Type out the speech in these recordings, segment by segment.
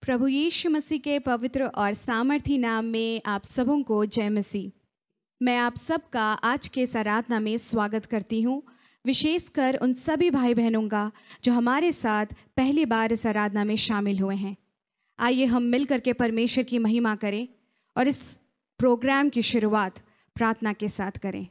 प्रभु यीशु मसीह के पवित्र और सामर्थी नाम में आप सबों को जय मसीह। मैं आप सबका आज के इस आराधना में स्वागत करती हूँ, विशेषकर उन सभी भाई बहनों का जो हमारे साथ पहली बार इस आराधना में शामिल हुए हैं। आइए हम मिलकर के परमेश्वर की महिमा करें और इस प्रोग्राम की शुरुआत प्रार्थना के साथ करें।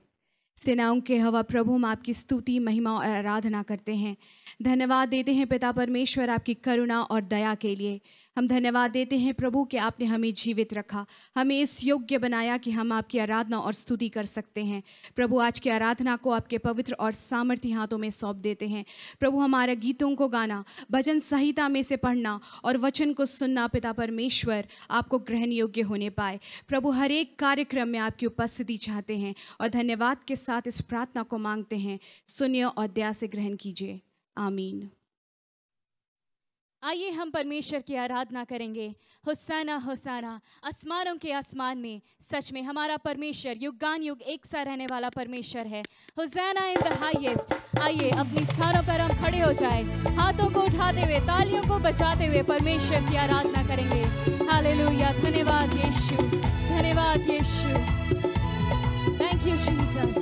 सेनाओं के हवा प्रभु, हम आपकी स्तुति, महिमा और आराधना करते हैं। धन्यवाद देते हैं पिता परमेश्वर आपकी करुणा और दया के लिए। हम धन्यवाद देते हैं प्रभु कि आपने हमें जीवित रखा, हमें इस योग्य बनाया कि हम आपकी आराधना और स्तुति कर सकते हैं। प्रभु, आज की आराधना को आपके पवित्र और सामर्थी हाथों में सौंप देते हैं। प्रभु, हमारे गीतों को गाना, भजन संहिता में से पढ़ना और वचन को सुनना पिता परमेश्वर आपको ग्रहण योग्य होने पाए। प्रभु, हर एक कार्यक्रम में आपकी उपस्थिति चाहते हैं और धन्यवाद के साथ इस प्रार्थना को मांगते हैं। सुनिए और दया से ग्रहण कीजिए, आमीन। आइए हम परमेश्वर की आराधना करेंगे। होसाना होसाना, आसमानों के आसमान में सच में हमारा परमेश्वर युगान युग एक सा रहने वाला परमेश्वर है। होसाना इन द हाईएस्ट। आइए अपनी स्थानों पर हम खड़े हो जाए, हाथों को उठाते हुए, तालियों को बजाते हुए परमेश्वर की आराधना करेंगे। हालेलुया, धन्यवाद यीशु, धन्यवाद यीशु, थैंक यू जीसस।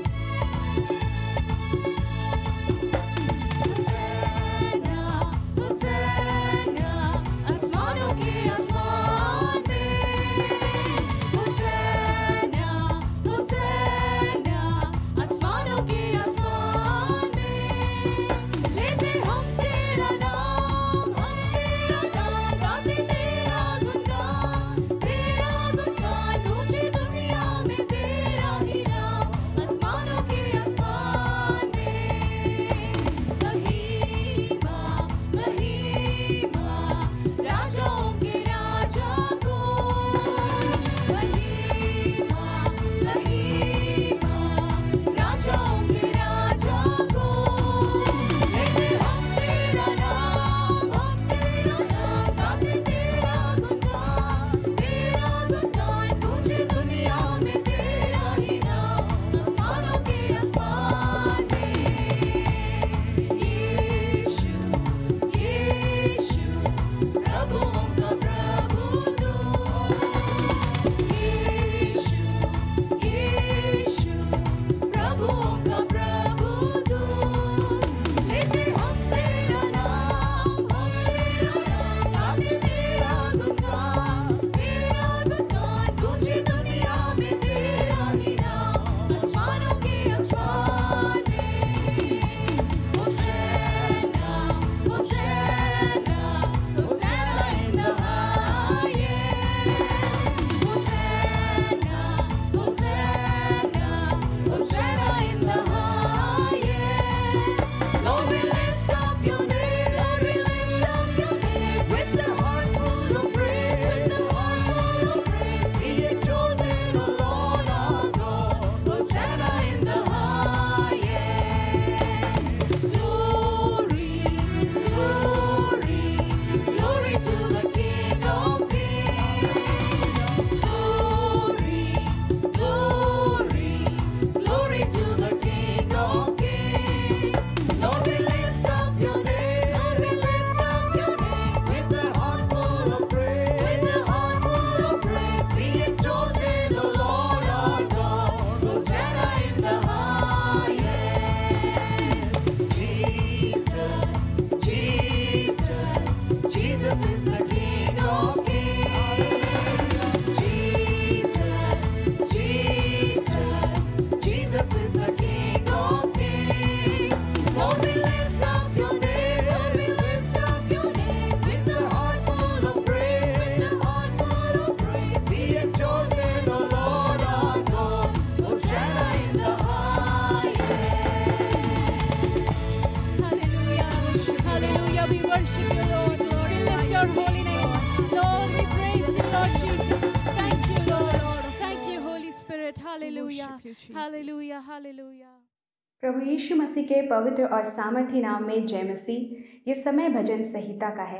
प्रभु यीशु मसीह के पवित्र और सामर्थी नाम में जय मसीह। ये समय भजन संहिता का है।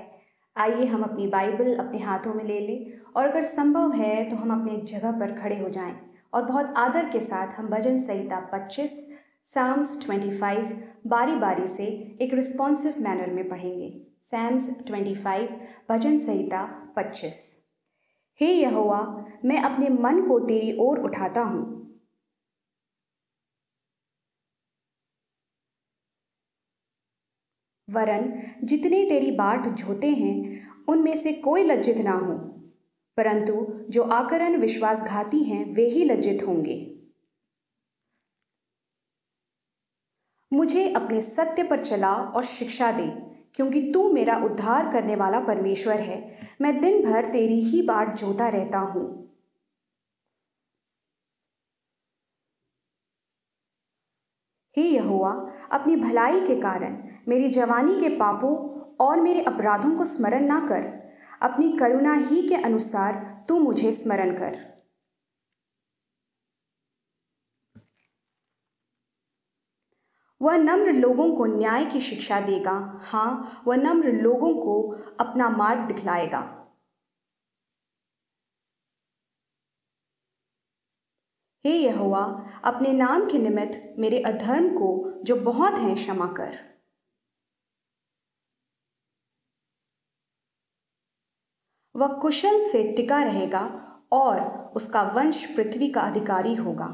आइए हम अपनी बाइबल अपने हाथों में ले लें और अगर संभव है तो हम अपने जगह पर खड़े हो जाएं और बहुत आदर के साथ हम भजन संहिता 25 साम्स 25 बारी बारी से एक रिस्पॉन्सिव मैनर में पढ़ेंगे। साम्स 25 भजन संहिता 25। हे यहोवा, मैं अपने मन को तेरी ओर उठाता हूँ। वरन जितने तेरी बाट जोते हैं उनमें से कोई लज्जित ना हो, परंतु जो आकरण विश्वासघाती हैं वे ही लज्जित होंगे। मुझे अपने सत्य पर चला और शिक्षा दे, क्योंकि तू मेरा उद्धार करने वाला परमेश्वर है। मैं दिन भर तेरी ही बाट जोता रहता हूँ। हे यहोवा, अपनी भलाई के कारण मेरी जवानी के पापों और मेरे अपराधों को स्मरण ना कर। अपनी करुणा ही के अनुसार तू मुझे स्मरण कर। वह नम्र लोगों को न्याय की शिक्षा देगा। हाँ, वह नम्र लोगों को अपना मार्ग दिखलाएगा। हे यहोवा, अपने नाम के निमित्त मेरे अधर्म को जो बहुत हैं क्षमा कर। वह कुशल से टिका रहेगा और उसका वंश पृथ्वी का अधिकारी होगा।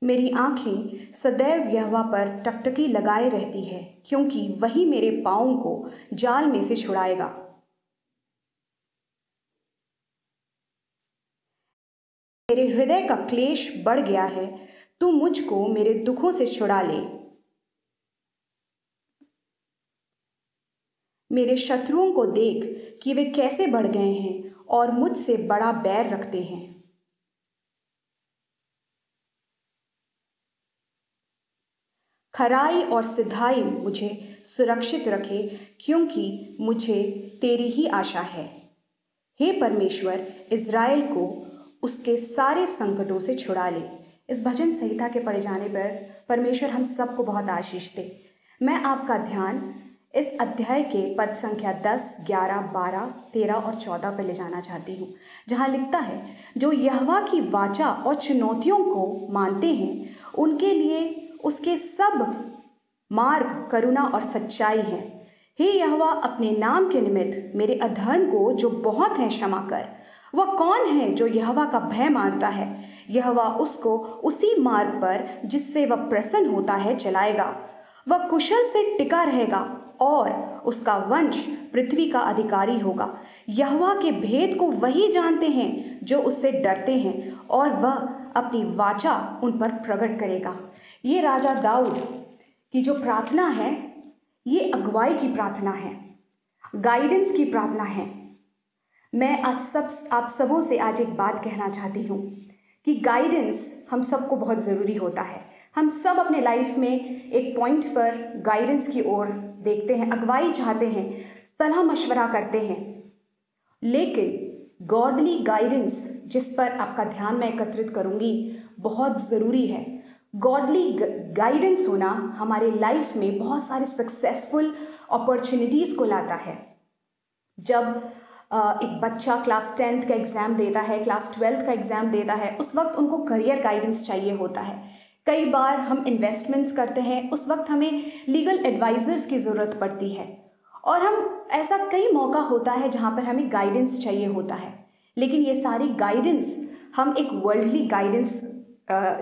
मेरी आंखें सदैव यहोवा पर टकटकी लगाए रहती है, क्योंकि वही मेरे पाँवों को जाल में से छुड़ाएगा। मेरे हृदय का क्लेश बढ़ गया है, तू मुझको मेरे दुखों से छुड़ा ले। मेरे शत्रुओं को देख कि वे कैसे बढ़ गए हैं और मुझसे बड़ा बैर रखते हैं। खराई और सिधाई मुझे सुरक्षित रखे, क्योंकि मुझे तेरी ही आशा है। हे परमेश्वर, इज़राइल को उसके सारे संकटों से छुड़ा ले। इस भजन संहिता के पढ़े जाने पर परमेश्वर हम सबको बहुत आशीष दे। मैं आपका ध्यान इस अध्याय के पद संख्या 10, 11, 12, 13 और 14 पर ले जाना चाहती हूँ, जहाँ लिखता है, जो यहोवा की वाचा और चुनौतियों को मानते हैं उनके लिए उसके सब मार्ग करुणा और सच्चाई है। हे यहोवा, अपने नाम के निमित्त मेरे अधर्म को जो बहुत हैं क्षमा कर। वह कौन है जो यहोवा का भय मानता है? यहोवा उसको उसी मार्ग पर जिससे वह प्रसन्न होता है चलाएगा। वह कुशल से टिका रहेगा और उसका वंश पृथ्वी का अधिकारी होगा। यहोवा के भेद को वही जानते हैं जो उससे डरते हैं, और वह अपनी वाचा उन पर प्रकट करेगा। ये राजा दाऊद की जो प्रार्थना है, ये अगुवाई की प्रार्थना है, गाइडेंस की प्रार्थना है। मैं आप सबों से आज एक बात कहना चाहती हूँ कि गाइडेंस हम सबको बहुत ज़रूरी होता है। हम सब अपने लाइफ में एक पॉइंट पर गाइडेंस की ओर देखते हैं, अगुवाई चाहते हैं, सलाह मशवरा करते हैं, लेकिन गॉडली गाइडेंस जिस पर आपका ध्यान मैं एकत्रित करूँगी बहुत ज़रूरी है। गॉडली गाइडेंस होना हमारे लाइफ में बहुत सारे सक्सेसफुल अपॉर्चुनिटीज़ को लाता है। जब एक बच्चा क्लास 10th का एग्ज़ाम देता है, क्लास 12th का एग्ज़ाम देता है, उस वक्त उनको करियर गाइडेंस चाहिए होता है। कई बार हम इन्वेस्टमेंट्स करते हैं, उस वक्त हमें लीगल एडवाइज़र्स की ज़रूरत पड़ती है, और हम ऐसा कई मौका होता है जहाँ पर हमें गाइडेंस चाहिए होता है। लेकिन ये सारी गाइडेंस हम एक वर्ल्डली गाइडेंस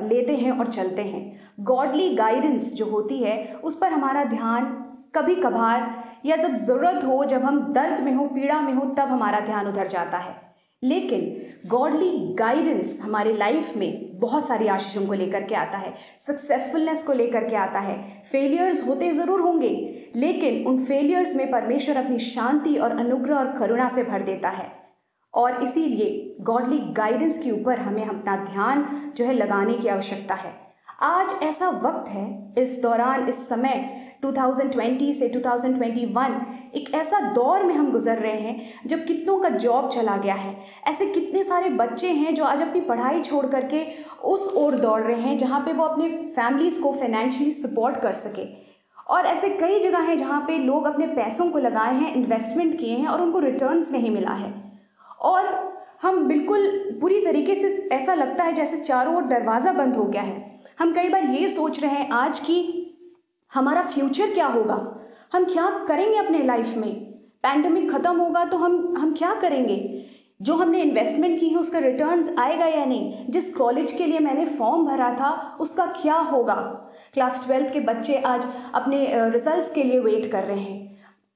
लेते हैं और चलते हैं। गॉडली गाइडेंस जो होती है उस पर हमारा ध्यान कभी कभार या जब ज़रूरत हो, जब हम दर्द में हो, पीड़ा में हो, तब हमारा ध्यान उधर जाता है। लेकिन गॉडली गाइडेंस हमारे लाइफ में बहुत सारी आशीषों को लेकर के आता है, सक्सेसफुलनेस को लेकर के आता है। फेलियर्स होते ज़रूर होंगे, लेकिन उन फेलियर्स में परमेश्वर अपनी शांति और अनुग्रह और करुणा से भर देता है, और इसीलिए गॉडली गाइडेंस के ऊपर हमें अपना ध्यान जो है लगाने की आवश्यकता है। आज ऐसा वक्त है, इस दौरान, इस समय 2020 से 2021 एक ऐसा दौर में हम गुजर रहे हैं जब कितनों का जॉब चला गया है। ऐसे कितने सारे बच्चे हैं जो आज अपनी पढ़ाई छोड़ करके उस ओर दौड़ रहे हैं जहाँ पे वो अपने फैमिलीज़ को फाइनेंशियली सपोर्ट कर सके। और ऐसे कई जगह हैं जहाँ पे लोग अपने पैसों को लगाए हैं, इन्वेस्टमेंट किए हैं और उनको रिटर्न्स नहीं मिला है। और हम बिल्कुल पूरी तरीके से ऐसा लगता है जैसे चारों ओर दरवाज़ा बंद हो गया है। हम कई बार ये सोच रहे हैं आज कि हमारा फ्यूचर क्या होगा, हम क्या करेंगे अपने लाइफ में, पैंडेमिक ख़त्म होगा तो हम क्या करेंगे, जो हमने इन्वेस्टमेंट की है उसका रिटर्न्स आएगा या नहीं, जिस कॉलेज के लिए मैंने फॉर्म भरा था उसका क्या होगा। क्लास 12 के बच्चे आज अपने रिजल्ट्स के लिए वेट कर रहे हैं।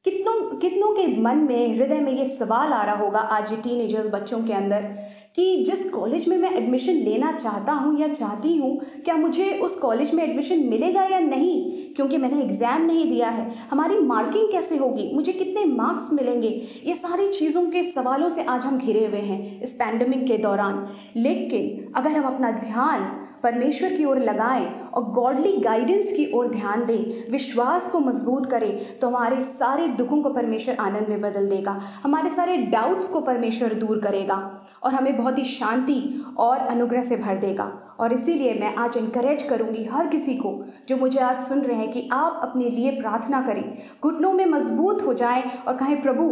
कितनों के मन में, हृदय में ये सवाल आ रहा होगा आज ये टीनेजर्स बच्चों के अंदर कि जिस कॉलेज में मैं एडमिशन लेना चाहता हूँ या चाहती हूँ, क्या मुझे उस कॉलेज में एडमिशन मिलेगा या नहीं, क्योंकि मैंने एग्ज़ाम नहीं दिया है। हमारी मार्किंग कैसे होगी, मुझे कितने मार्क्स मिलेंगे, ये सारी चीज़ों के सवालों से आज हम घिरे हुए हैं इस पैंडेमिक के दौरान। लेकिन अगर हम अपना ध्यान परमेश्वर की ओर लगाएं और गॉडली गाइडेंस की ओर ध्यान दें, विश्वास को मजबूत करें, तो हमारे सारे दुखों को परमेश्वर आनंद में बदल देगा, हमारे सारे डाउट्स को परमेश्वर दूर करेगा और हमें बहुत ही शांति और अनुग्रह से भर देगा। और इसीलिए मैं आज इनकरेज करूंगी हर किसी को जो मुझे आज सुन रहे हैं कि आप अपने लिए प्रार्थना करें, घुटनों में मजबूत हो जाएं और कहें, प्रभु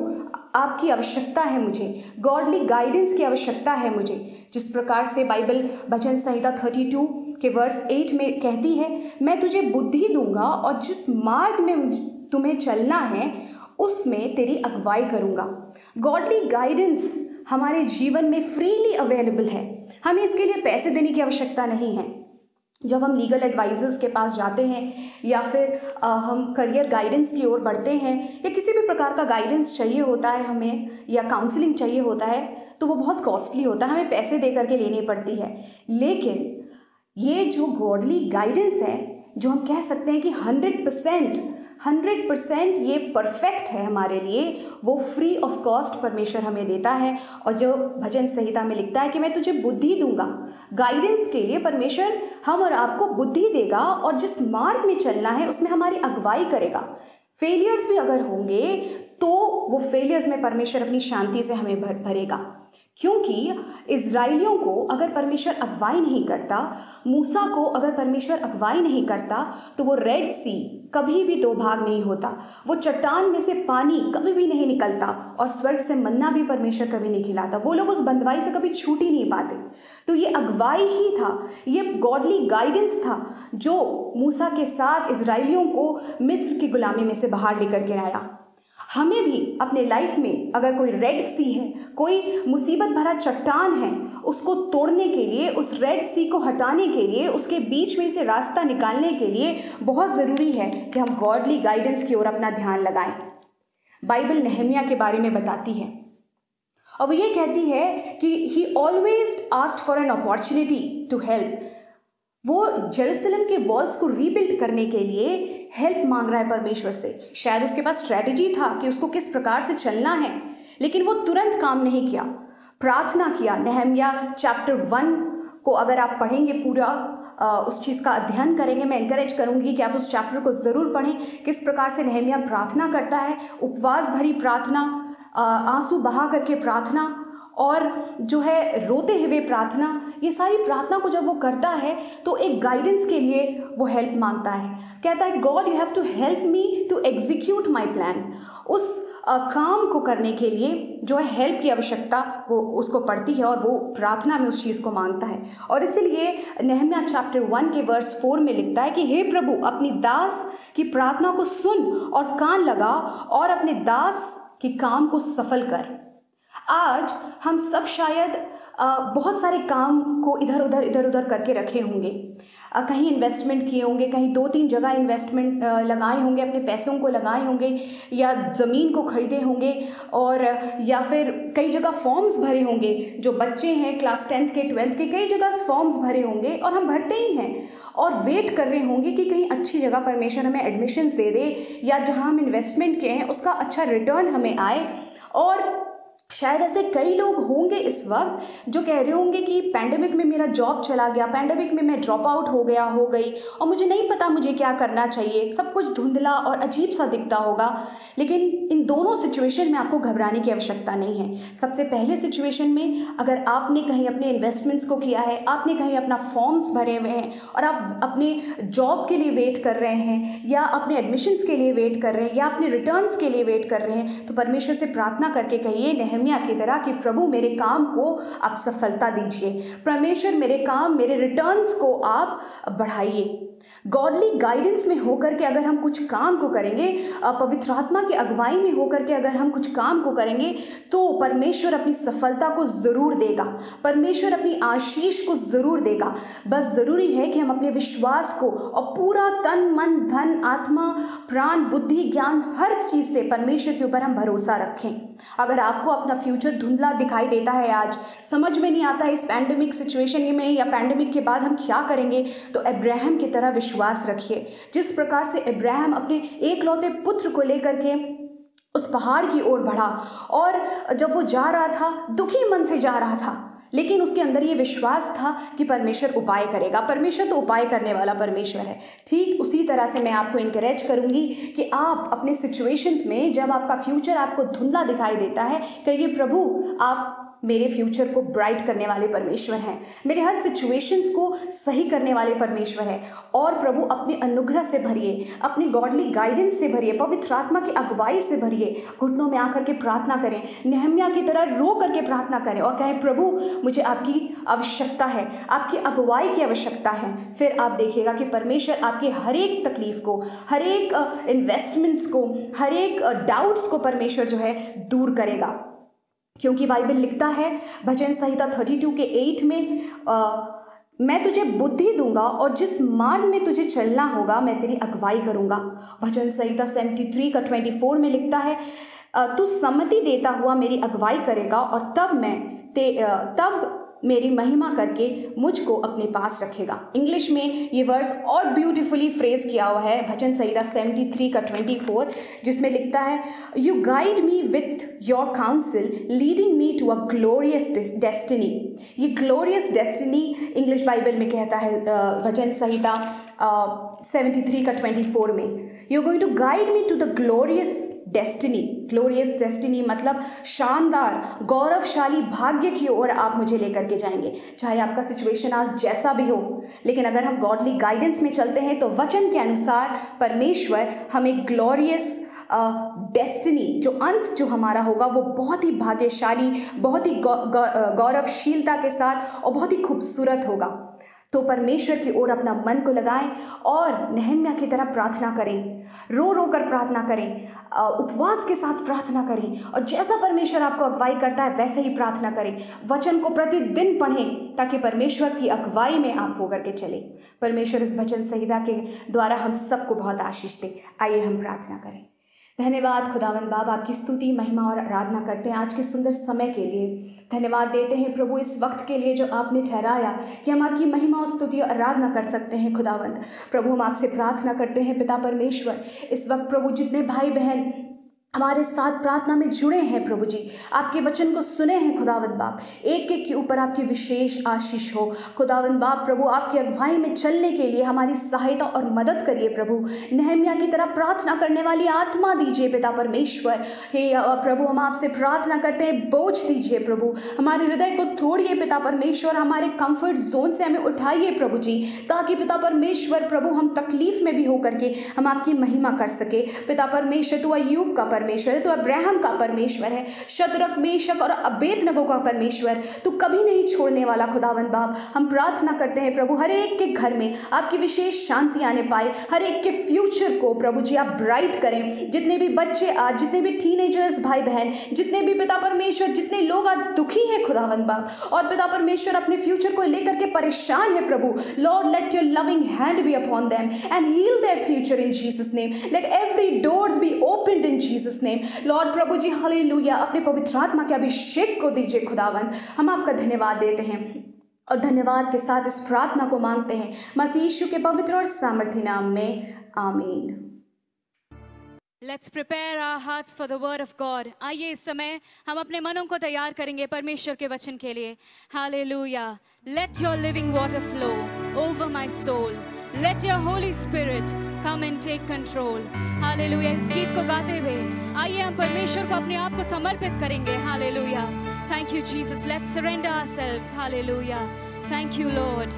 आपकी आवश्यकता है मुझे, गॉडली गाइडेंस की आवश्यकता है मुझे। जिस प्रकार से बाइबल भजन संहिता 32 के वर्स 8 में कहती है, मैं तुझे बुद्धि दूंगा और जिस मार्ग में तुम्हें चलना है उसमें तेरी अगुवाई करूंगा। गॉडली गाइडेंस हमारे जीवन में फ्रीली अवेलेबल है, हमें इसके लिए पैसे देने की आवश्यकता नहीं है। जब हम लीगल एडवाइजर्स के पास जाते हैं या फिर हम करियर गाइडेंस की ओर बढ़ते हैं या किसी भी प्रकार का गाइडेंस चाहिए होता है हमें या काउंसलिंग चाहिए होता है, तो वो बहुत कॉस्टली होता है, हमें पैसे दे करके लेनी पड़ती है। लेकिन ये जो गॉडली गाइडेंस है, जो हम कह सकते हैं कि 100% ये परफेक्ट है हमारे लिए, वो फ्री ऑफ कॉस्ट परमेश्वर हमें देता है। और जो भजन संहिता में लिखता है कि मैं तुझे बुद्धि दूंगा, गाइडेंस के लिए परमेश्वर हम और आपको बुद्धि देगा और जिस मार्ग में चलना है उसमें हमारी अगुवाई करेगा। फेलियर्स भी अगर होंगे तो वो फेलियर्स में परमेश्वर अपनी शांति से हमें भरेगा, क्योंकि इज़राइलियों को अगर परमेश्वर अगुवाई नहीं करता, मूसा को अगर परमेश्वर अगुवाई नहीं करता, तो वो रेड सी कभी भी दो भाग नहीं होता, वो चट्टान में से पानी कभी भी नहीं निकलता और स्वर्ग से मन्ना भी परमेश्वर कभी नहीं खिलाता, वो लोग उस बंधुआई से कभी छूट ही नहीं पाते। तो ये अगुवाई ही था, ये गॉडली गाइडेंस था जो मूसा के साथ इज़राइलियों को मिस्र की गुलामी में से बाहर लेकर के आया। हमें भी अपने लाइफ में अगर कोई रेड सी है, कोई मुसीबत भरा चट्टान है, उसको तोड़ने के लिए, उस रेड सी को हटाने के लिए, उसके बीच में से रास्ता निकालने के लिए बहुत ज़रूरी है कि हम गॉडली गाइडेंस की ओर अपना ध्यान लगाएं। बाइबल नहमिया के बारे में बताती है और वो ये कहती है कि he always asked for an opportunity to help. वो जेरूसलम के वॉल्स को रीबिल्ड करने के लिए हेल्प मांग रहा है परमेश्वर से। शायद उसके पास स्ट्रैटेजी था कि उसको किस प्रकार से चलना है, लेकिन वो तुरंत काम नहीं किया, प्रार्थना किया। नहमिया चैप्टर 1 को अगर आप पढ़ेंगे, पूरा उस चीज़ का अध्ययन करेंगे, मैं इनकरेज करूंगी कि आप उस चैप्टर को ज़रूर पढ़ें, किस प्रकार से नहमिया प्रार्थना करता है, उपवास भरी प्रार्थना, आंसू बहा करके प्रार्थना और जो है रोते हुए प्रार्थना। ये सारी प्रार्थना को जब वो करता है तो एक गाइडेंस के लिए वो हेल्प मांगता है, कहता है God you have to help me to execute my plan. उस काम को करने के लिए जो है हेल्प की आवश्यकता वो उसको पड़ती है और वो प्रार्थना में उस चीज़ को मांगता है। और इसलिए नहमिया चैप्टर 1 के वर्स 4 में लिखता है कि हे प्रभु, अपनी दास की प्रार्थना को सुन और कान लगा और अपने दास के काम को सफल कर। आज हम सब शायद बहुत सारे काम को इधर उधर करके रखे होंगे, कहीं इन्वेस्टमेंट किए होंगे, कहीं 2-3 जगह इन्वेस्टमेंट लगाए होंगे, अपने पैसों को लगाए होंगे या ज़मीन को खरीदे होंगे, और या फिर कई जगह फॉर्म्स भरे होंगे। जो बच्चे हैं क्लास 10th के 12th के, कई जगह फॉर्म्स भरे होंगे और हम भरते ही हैं और वेट कर रहे होंगे कि कहीं अच्छी जगह परमेश्वर हमें एडमिशन्स दे दे या जहाँ हम इन्वेस्टमेंट किए हैं उसका अच्छा रिटर्न हमें आए। और शायद ऐसे कई लोग होंगे इस वक्त जो कह रहे होंगे कि पैंडेमिक में मेरा जॉब चला गया, पैंडेमिक में मैं ड्रॉप आउट हो गई और मुझे नहीं पता मुझे क्या करना चाहिए, सब कुछ धुंधला और अजीब सा दिखता होगा। लेकिन इन दोनों सिचुएशन में आपको घबराने की आवश्यकता नहीं है। सबसे पहले सिचुएशन में अगर आपने कहीं अपने इन्वेस्टमेंट्स को किया है, आपने कहीं अपना फॉर्म्स भरे हुए हैं और आप अपने जॉब के लिए वेट कर रहे हैं या अपने एडमिशन्स के लिए वेट कर रहे हैं या अपने रिटर्न्स के लिए वेट कर रहे हैं, तो परमेश्वर से प्रार्थना करके कहिए, नहमिया नहम्याह की तरह कि प्रभु मेरे काम को आप सफलता दीजिए, परमेश्वर मेरे काम, मेरे रिटर्न्स को आप बढ़ाइए। गॉडली गाइडेंस में होकर के अगर हम कुछ काम को करेंगे, पवित्र आत्मा की अगुवाई में होकर के अगर हम कुछ काम को करेंगे, तो परमेश्वर अपनी सफलता को ज़रूर देगा, परमेश्वर अपनी आशीष को ज़रूर देगा। बस ज़रूरी है कि हम अपने विश्वास को और पूरा तन मन धन आत्मा प्राण बुद्धि ज्ञान हर चीज़ से परमेश्वर के ऊपर हम भरोसा रखें। अगर आपको अपना फ्यूचर धुंधला दिखाई देता है, आज समझ में नहीं आता है इस पैंडेमिक सिचुएशन में या पैंडेमिक के बाद हम क्या करेंगे, तो अब्राहम की तरह विश्वास रखिए। जिस प्रकार से अब्राहम अपने एकलौते पुत्र को लेकर के उस पहाड़ की ओर बढ़ा, और जब वो जा रहा था दुखी मन से जा रहा था, लेकिन उसके अंदर ये विश्वास था कि परमेश्वर उपाय करेगा। परमेश्वर तो उपाय करने वाला परमेश्वर है। ठीक उसी तरह से मैं आपको इनकरेज करूंगी कि आप अपने सिचुएशंस में जब आपका फ्यूचर आपको धुंधला दिखाई देता है, कहिए प्रभु आप मेरे फ्यूचर को ब्राइट करने वाले परमेश्वर हैं, मेरे हर सिचुएशंस को सही करने वाले परमेश्वर हैं। और प्रभु अपने अनुग्रह से भरिए, अपनी गॉडली गाइडेंस से भरिए, पवित्र आत्मा की अगुवाई से भरिए। घुटनों में आकर के प्रार्थना करें, नहम्याह की तरह रो करके प्रार्थना करें और कहें प्रभु मुझे आपकी आवश्यकता है, आपकी अगुवाई की आवश्यकता है। फिर आप देखिएगा कि परमेश्वर आपकी हर एक तकलीफ को, हर एक इन्वेस्टमेंट्स को, हर एक डाउट्स को परमेश्वर जो है दूर करेगा। क्योंकि बाइबल लिखता है भजन संहिता 32 के 8 में, मैं तुझे बुद्धि दूंगा और जिस मार्ग में तुझे चलना होगा मैं तेरी अगुवाई करूंगा। भजन संहिता 73 का 24 में लिखता है तू सम्मति देता हुआ मेरी अगुवाई करेगा और तब मेरी महिमा करके मुझको अपने पास रखेगा। इंग्लिश में ये वर्स और ब्यूटीफुली फ्रेज किया हुआ है भजन संहिता 73 का 24, जिसमें लिखता है you guide me with your counsel leading me to a glorious destiny. ये ग्लोरियस डेस्टिनी इंग्लिश बाइबल में कहता है भजन संहिता 73 का 24 में, you going to guide me to the glorious destiny. Glorious destiny मतलब शानदार गौरवशाली भाग्य की ओर आप मुझे लेकर के जाएंगे। चाहे आपका सिचुएशन आज जैसा भी हो, लेकिन अगर हम गॉडली गाइडेंस में चलते हैं तो वचन के अनुसार परमेश्वर हमें ग्लोरियस डेस्टिनी, जो अंत जो हमारा होगा वो बहुत ही भाग्यशाली, बहुत ही गौरवशीलता के साथ और बहुत ही खूबसूरत होगा। तो परमेश्वर की ओर अपना मन को लगाएं और नहम्याह की तरह प्रार्थना करें, रो रो कर प्रार्थना करें, उपवास के साथ प्रार्थना करें, और जैसा परमेश्वर आपको अगुवाई करता है वैसे ही प्रार्थना करें। वचन को प्रतिदिन पढ़ें ताकि परमेश्वर की अगुवाई में आप होकर के चलें। परमेश्वर इस भजन संहिता के द्वारा हम सबको बहुत आशीष दे। आइए हम प्रार्थना करें। धन्यवाद खुदावंद बाप, आपकी स्तुति महिमा और आराधना करते हैं आज के सुंदर समय के लिए। धन्यवाद देते हैं प्रभु इस वक्त के लिए जो आपने ठहराया कि हम आपकी महिमा और स्तुति और आराधना कर सकते हैं। खुदावंद प्रभु हम आपसे प्रार्थना करते हैं पिता परमेश्वर, इस वक्त प्रभु जितने भाई बहन हमारे साथ प्रार्थना में जुड़े हैं प्रभु जी, आपके वचन को सुने हैं खुदावंद बाप, एक एक के ऊपर आपकी विशेष आशीष हो खुदावंद बाप। प्रभु आपकी अगुवाई में चलने के लिए हमारी सहायता और मदद करिए प्रभु। नहम्याह की तरह प्रार्थना करने वाली आत्मा दीजिए पिता परमेश्वर। हे प्रभु हम आपसे प्रार्थना करते हैं, बोझ दीजिए प्रभु, हमारे हृदय को तोड़िए पिता परमेश्वर, हमारे कंफर्ट जोन से हमें उठाइए प्रभु जी, ताकि पिता परमेश्वर प्रभु हम तकलीफ में भी होकर के हम आपकी महिमा कर सके। पिता परमेश्वर तू अय्यूब का परमेश्वर है, तू अब्राहम का परमेश्वर है, शद्रक मेशक और अबेदनगो का परमेश्वर, तू कभी नहीं छोड़ने वाला खुदावंद बाप। हम प्रार्थना करते हैं प्रभु हर एक के घर में आपकी विशेष शांति आने पाए, हर एक के फ्यूचर को प्रभु जी आप ब्राइट करें। जितने भी बच्चे आज, जितने भी टीनेजर्स भाई बहन, जितने भी पिता परमेश्वर, जितने लोग आज दुखी हैं खुदावंद बाप और पिता परमेश्वर अपने फ्यूचर को लेकर के परेशान है प्रभु, lord let your loving hand be upon them and heal their future in Jesus name. Let every doors be opened in Jesus name. Lord प्रभु जी हालेलुया, अपने पवित्र आत्मा के अभिषेक को दीजिए खुदावंद। हम आपका धन्यवाद देते हैं और धन्यवाद के साथ इस प्रार्थना को मांगते हैं मसीह यीशु के पवित्र और सामर्थी नाम में, आमीन। Let's prepare our hearts for the word of God. आइए इस समय हम अपने मनों को तैयार करेंगे परमेश्वर के वचन के लिए। Hallelujah. Let your living water flow over my soul. Let your Holy Spirit come and take control. Hallelujah. इस गीत को गाते हुए आइए हम परमेश्वर को अपने आप को समर्पित करेंगे। Hallelujah. Thank you Jesus. Let's surrender ourselves. Hallelujah. Thank you Lord.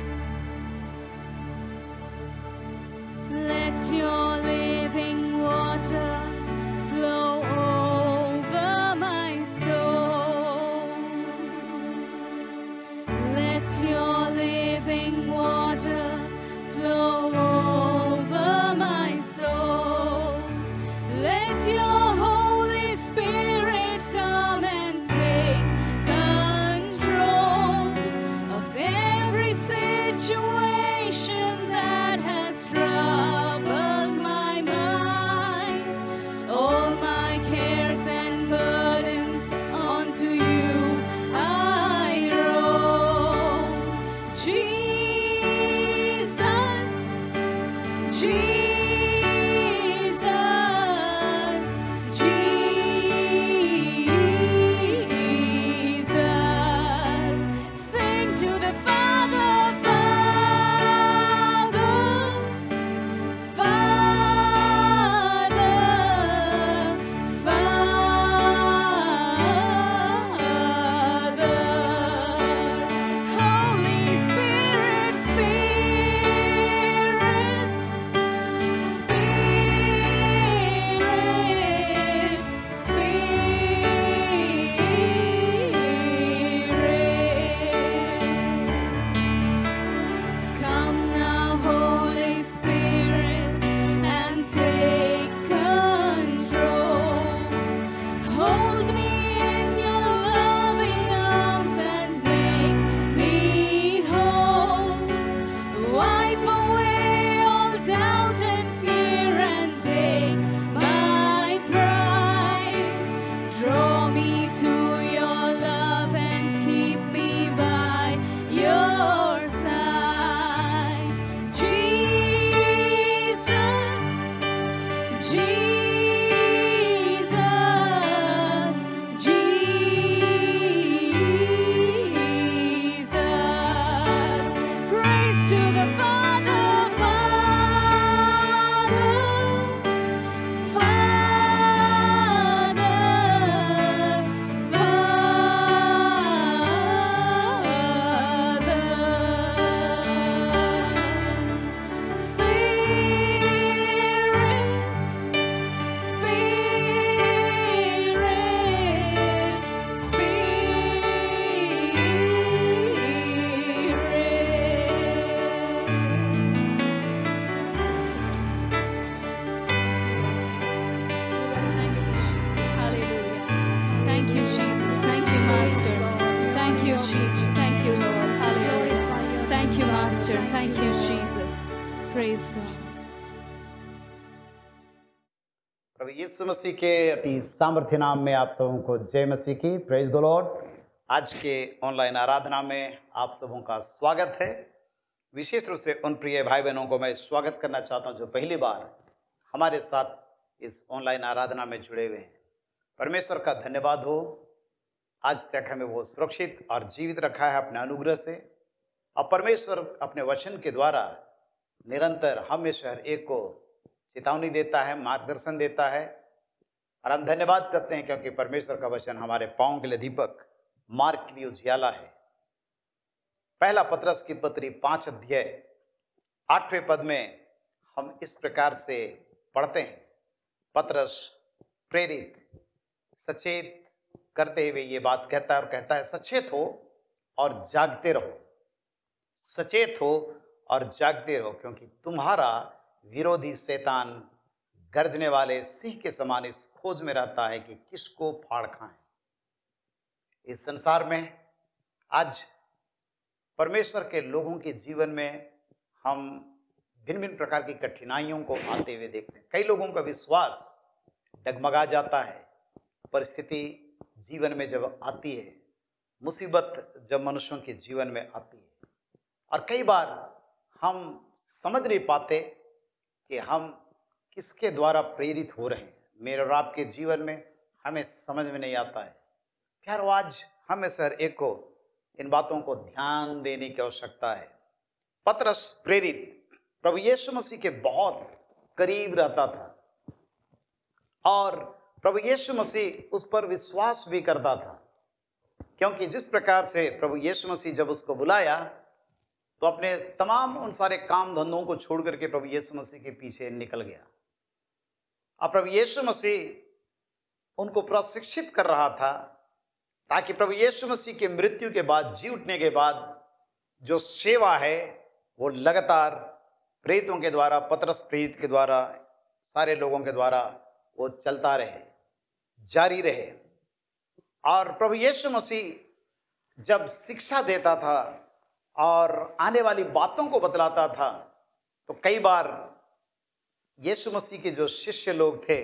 Let your living water flow over my soul. Jesus. Thank you, Lord. Hallelujah. Thank you, Master. Thank you, Jesus. Praise God. प्रभु यीशु मसीह के अति सामर्थ्य नाम में आप सबों को जय मसीह की। Praise the Lord. आज के ऑनलाइन आराधना में आप सबों का स्वागत है। विशेष रूप से उन प्रिय भाई बहनों को मैं स्वागत करना चाहता हूं जो पहली बार हमारे साथ इस ऑनलाइन आराधना में जुड़े हुए हैं। परमेश्वर का धन्यवाद हो, आज तक हमें वो सुरक्षित और जीवित रखा है अपने अनुग्रह से, और परमेश्वर अपने वचन के द्वारा निरंतर हमेशा हर एक को चेतावनी देता है, मार्गदर्शन देता है। और हम धन्यवाद करते हैं क्योंकि परमेश्वर का वचन हमारे पांव के लिए दीपक, मार्ग के लिए उजियाला है। पहला पतरस की पत्री 5 अध्याय 8वें पद में हम इस प्रकार से पढ़ते हैं। पतरस प्रेरित सचेत करते हुए ये बात कहता है, और कहता है सचेत हो और जागते रहो, सचेत हो और जागते रहो, क्योंकि तुम्हारा विरोधी शैतान गर्जने वाले सिंह के समान इस खोज में रहता है कि किसको फाड़ खाएं। इस संसार में आज परमेश्वर के लोगों के जीवन में हम भिन्न भिन्न प्रकार की कठिनाइयों को आते हुए देखते हैं। कई लोगों का विश्वास डगमगा जाता है। परिस्थिति जीवन में जब आती है, मुसीबत जब मनुष्यों के जीवन में आती है, और कई बार हम समझ नहीं पाते कि हम किसके द्वारा प्रेरित हो रहे हैं। मेरे और आपके जीवन में हमें समझ में नहीं आता है। प्यारो, आज हमें सर एक को इन बातों को ध्यान देने की आवश्यकता है। पतरस प्रेरित प्रभु यीशु मसीह के बहुत करीब रहता था, और प्रभु यीशु मसीह उस पर विश्वास भी करता था, क्योंकि जिस प्रकार से प्रभु यीशु मसीह जब उसको बुलाया तो अपने तमाम उन सारे काम धंधों को छोड़ करके प्रभु यीशु मसीह के पीछे निकल गया। अब प्रभु यीशु मसीह उनको प्रशिक्षित कर रहा था ताकि प्रभु यीशु मसीह के मृत्यु के बाद, जी उठने के बाद जो सेवा है वो लगातार प्रेरितों के द्वारा, पतरस प्रेरित के द्वारा, सारे लोगों के द्वारा वो चलता रहे, जारी रहे। और प्रभु यीशु मसीह जब शिक्षा देता था और आने वाली बातों को बतलाता था, तो कई बार यीशु मसीह के जो शिष्य लोग थे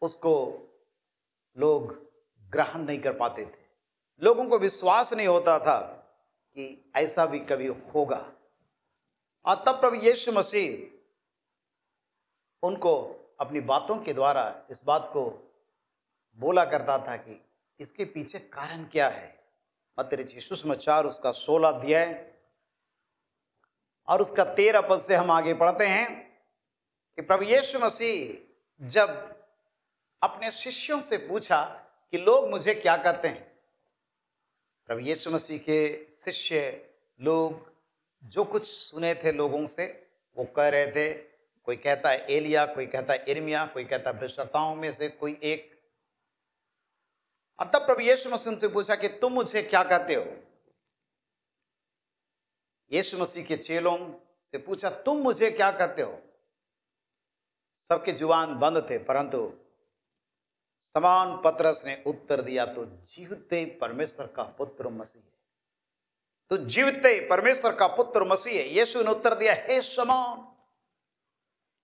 उसको लोग ग्रहण नहीं कर पाते थे। लोगों को विश्वास नहीं होता था कि ऐसा भी कभी होगा। और तब प्रभु यीशु मसीह उनको अपनी बातों के द्वारा इस बात को बोला करता था कि इसके पीछे कारण क्या है। मत्ती रचित सुसमाचार उसका 16 अध्याय और उसका 13 पद से हम आगे पढ़ते हैं कि प्रभु यीशु मसीह जब अपने शिष्यों से पूछा कि लोग मुझे क्या कहते हैं। प्रभु यीशु मसीह के शिष्य लोग जो कुछ सुने थे लोगों से वो कह रहे थे, कोई कहता है एलिया, कोई कहता है यिर्मयाह, कोई कहता है भविष्यवक्ताओं में से कोई एक। और तब प्रभु यीशु मसीह से पूछा कि तुम मुझे क्या कहते हो। यीशु मसीह के चेलों से पूछा तुम मुझे क्या कहते हो। सबके जुबान बंद थे, परंतु शमौन पतरस ने उत्तर दिया, तो जीवते परमेश्वर का पुत्र मसीह है, तो जीवते परमेश्वर का पुत्र मसीह है। यीशु ने उत्तर दिया, हे शमौन,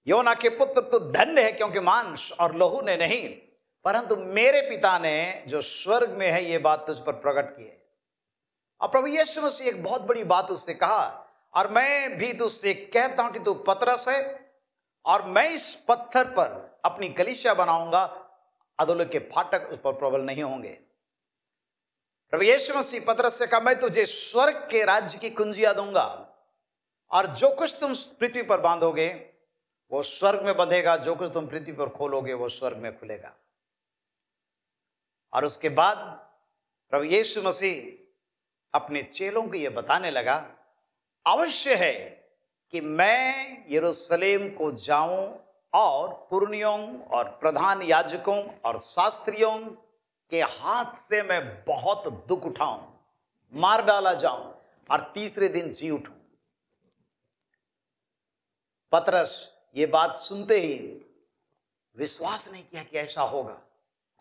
योना के पुत्र, तो धन्य है, क्योंकि मांस और लहू ने नहीं परंतु मेरे पिता ने जो स्वर्ग में है ये बात तुझ पर प्रकट की है। और प्रभु यीशु मसीह एक बहुत बड़ी बात उससे कहा, और मैं भी तुझसे कहता हूं कि तू पतरस है, और मैं इस पत्थर पर अपनी कलीसिया बनाऊंगा, अधोलोक के फाटक उस पर प्रबल नहीं होंगे। प्रभु यीशु मसीह पतरस से कहा, मैं तुझे स्वर्ग के राज्य की कुंजियां दूंगा, और जो कुछ तुम पृथ्वी पर बांधोगे वो स्वर्ग में बंधेगा, जो कुछ तुम पृथ्वी पर खोलोगे वो स्वर्ग में खुलेगा। और उसके बाद प्रभु यीशु मसीह अपने चेलों को यह बताने लगा, अवश्य है कि मैं यरूशलेम को जाऊं और पुरनियों और प्रधान याजकों और शास्त्रियों के हाथ से मैं बहुत दुख उठाऊं, मार डाला जाऊं और तीसरे दिन जी उठूं। पतरस ये बात सुनते ही विश्वास नहीं किया कि ऐसा होगा,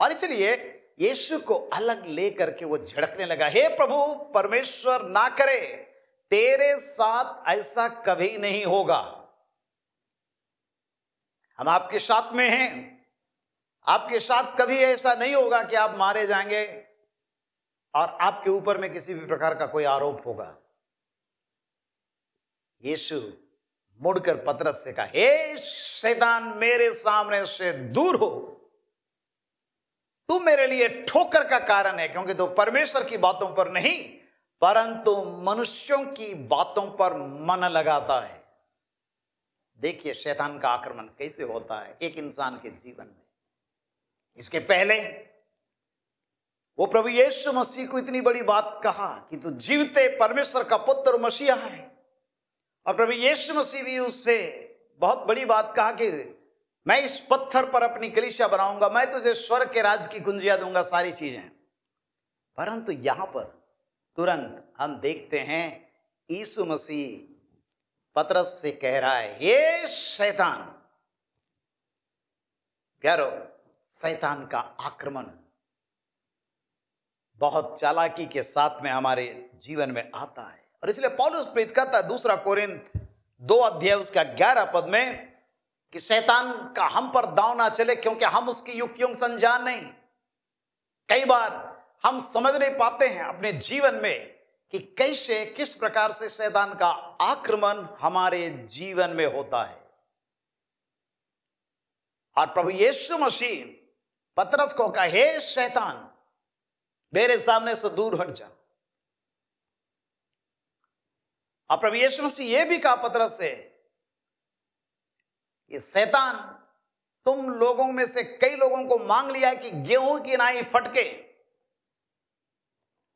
और इसलिए यीशु को अलग ले करके वो झड़कने लगा, हे प्रभु परमेश्वर ना करे, तेरे साथ ऐसा कभी नहीं होगा। हम आपके साथ में हैं, आपके साथ कभी ऐसा नहीं होगा कि आप मारे जाएंगे और आपके ऊपर में किसी भी प्रकार का कोई आरोप होगा। यीशु मुड़कर पतरस से कहा, हे शैतान मेरे सामने से दूर हो, तू मेरे लिए ठोकर का कारण है, क्योंकि तू परमेश्वर की बातों पर नहीं परंतु मनुष्यों की बातों पर मन लगाता है। देखिए शैतान का आक्रमण कैसे होता है एक इंसान के जीवन में। इसके पहले वो प्रभु यीशु मसीह को इतनी बड़ी बात कहा कि तू जीवते परमेश्वर का पुत्र मसीहा है, और प्रभु यीशु मसीह भी उससे बहुत बड़ी बात कहा कि मैं इस पत्थर पर अपनी कलीसिया बनाऊंगा, मैं तुझे स्वर्ग के राज की कुंजियां दूंगा, सारी चीजें। परंतु यहां पर तुरंत हम देखते हैं यीशु मसीह पतरस से कह रहा है, हे शैतान। प्यारो, शैतान का आक्रमण बहुत चालाकी के साथ में हमारे जीवन में आता है, और इसलिए पौलुस प्रेरित कहता है 2 कोरिन्थ 2 अध्याय उसका 11 पद में कि शैतान का हम पर दांव ना चले, क्योंकि हम उसकी युक्तियों से अनजान नहीं। कई बार हम समझ नहीं पाते हैं अपने जीवन में कि कैसे किस प्रकार से शैतान का आक्रमण हमारे जीवन में होता है। और प्रभु यीशु मसीह पतरस को कहा, हे शैतान मेरे सामने से दूर हट जा। और प्रभु यीशु मसीह यह भी कहा पतरस से, ये शैतान तुम लोगों में से कई लोगों को मांग लिया है कि गेहूं की नाई फटके।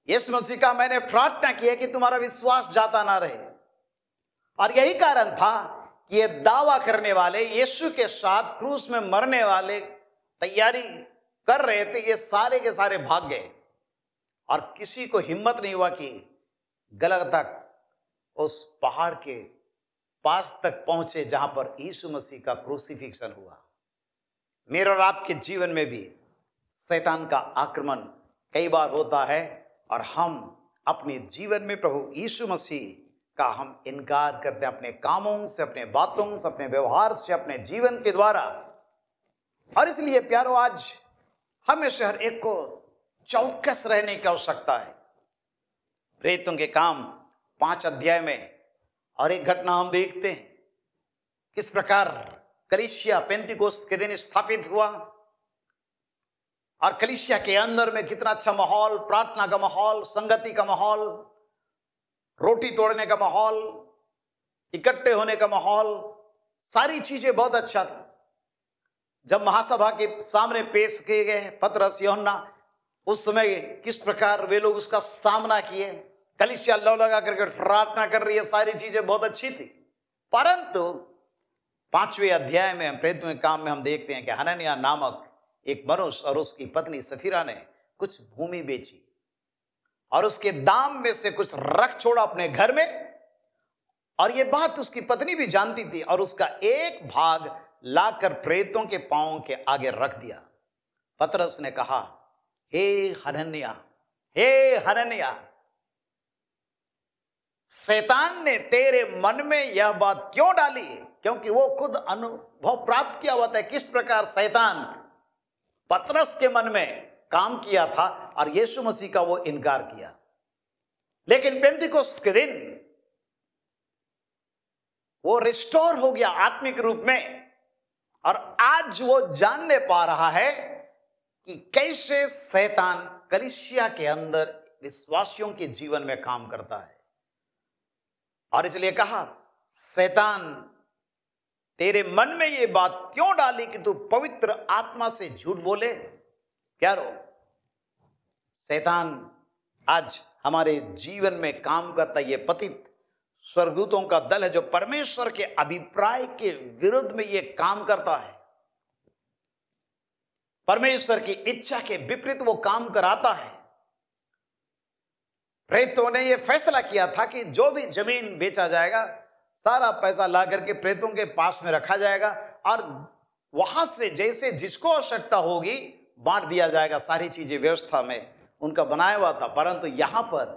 यीशु मसीह का मैंने प्रार्थना की है कि तुम्हारा विश्वास जाता ना रहे। और यही कारण था कि ये दावा करने वाले, यीशु के साथ क्रूस में मरने वाले तैयारी कर रहे थे, ये सारे के सारे भाग गए, और किसी को हिम्मत नहीं हुआ कि गलगता उस पहाड़ के पास तक पहुंचे जहां पर यीशु मसीह का क्रूसिफिक्शन हुआ। मेरे और आपके जीवन में भी शैतान का आक्रमण कई बार होता है, और हम अपने जीवन में प्रभु यीशु मसीह का हम इनकार करते हैं, अपने कामों से, अपने बातों से, अपने व्यवहार से, अपने जीवन के द्वारा। और इसलिए प्यारो, आज हमेशा हर एक को चौकस रहने की आवश्यकता है। प्रेरितों के काम 5 अध्याय में और एक घटना हम देखते हैं, किस प्रकार कलीसिया पेंतीकोस्त के दिन स्थापित हुआ, और कलीसिया के अंदर में कितना अच्छा माहौल, प्रार्थना का माहौल, संगति का माहौल, रोटी तोड़ने का माहौल, इकट्ठे होने का माहौल, सारी चीजें बहुत अच्छा था। जब महासभा के सामने पेश किए गए पतरस यूहन्ना, उस समय किस प्रकार वे लोग उसका सामना किए, कलीसिया लौ लगा करके प्रार्थना कर रही है, सारी चीजें बहुत अच्छी थी। परंतु 5वें अध्याय में प्रेरितों के काम में हम देखते हैं कि हनन्याह नामक एक मनुष्य और उसकी पत्नी सफीरा ने कुछ भूमि बेची, और उसके दाम में से कुछ रख छोड़ा अपने घर में, और यह बात उसकी पत्नी भी जानती थी, और उसका एक भाग लाकर प्रेरितों के पांवों के आगे रख दिया। पतरस ने कहा, हे हनन्याह, हे हनन्याह, शैतान ने तेरे मन में यह बात क्यों डाली? क्योंकि वो खुद अनुभव प्राप्त किया हुआ था किस प्रकार शैतान पतरस के मन में काम किया था, और यीशु मसीह का वो इनकार किया। लेकिन पेंतीकोस्त के दिन वो रिस्टोर हो गया आत्मिक रूप में, और आज वो जानने पा रहा है कि कैसे शैतान कलीसिया के अंदर विश्वासियों के जीवन में काम करता है। और इसलिए कहा, शैतान तेरे मन में ये बात क्यों डाली कि तू पवित्र आत्मा से झूठ बोले? प्यारो, शैतान आज हमारे जीवन में काम करता है। ये पतित स्वर्गदूतों का दल है जो परमेश्वर के अभिप्राय के विरुद्ध में ये काम करता है। परमेश्वर की इच्छा के विपरीत वो काम कराता है। प्रेरितों ने ये फैसला किया था कि जो भी जमीन बेचा जाएगा, सारा पैसा ला करके प्रेरितों के पास में रखा जाएगा, और वहां से जैसे जिसको आवश्यकता होगी बांट दिया जाएगा, सारी चीजें व्यवस्था में उनका बनाया हुआ था। परंतु यहाँ पर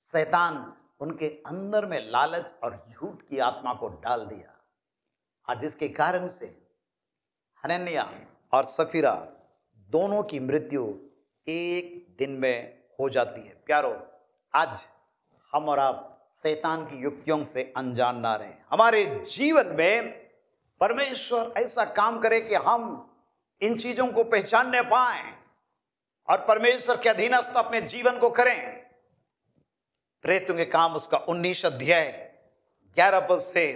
शैतान उनके अंदर में लालच और झूठ की आत्मा को डाल दिया, और जिसके कारण से हनन्याह और सफीरा दोनों की मृत्यु एक दिन में हो जाती है। प्यारो, आज हम और आप शैतान की युक्तियों से अनजान ना रहें। हमारे जीवन में परमेश्वर ऐसा काम करे कि हम इन चीजों को पहचानने पाएं और परमेश्वर के अधीनस्थ अपने जीवन को करें। प्रेरितों के काम उसका 19 अध्याय 11 पद से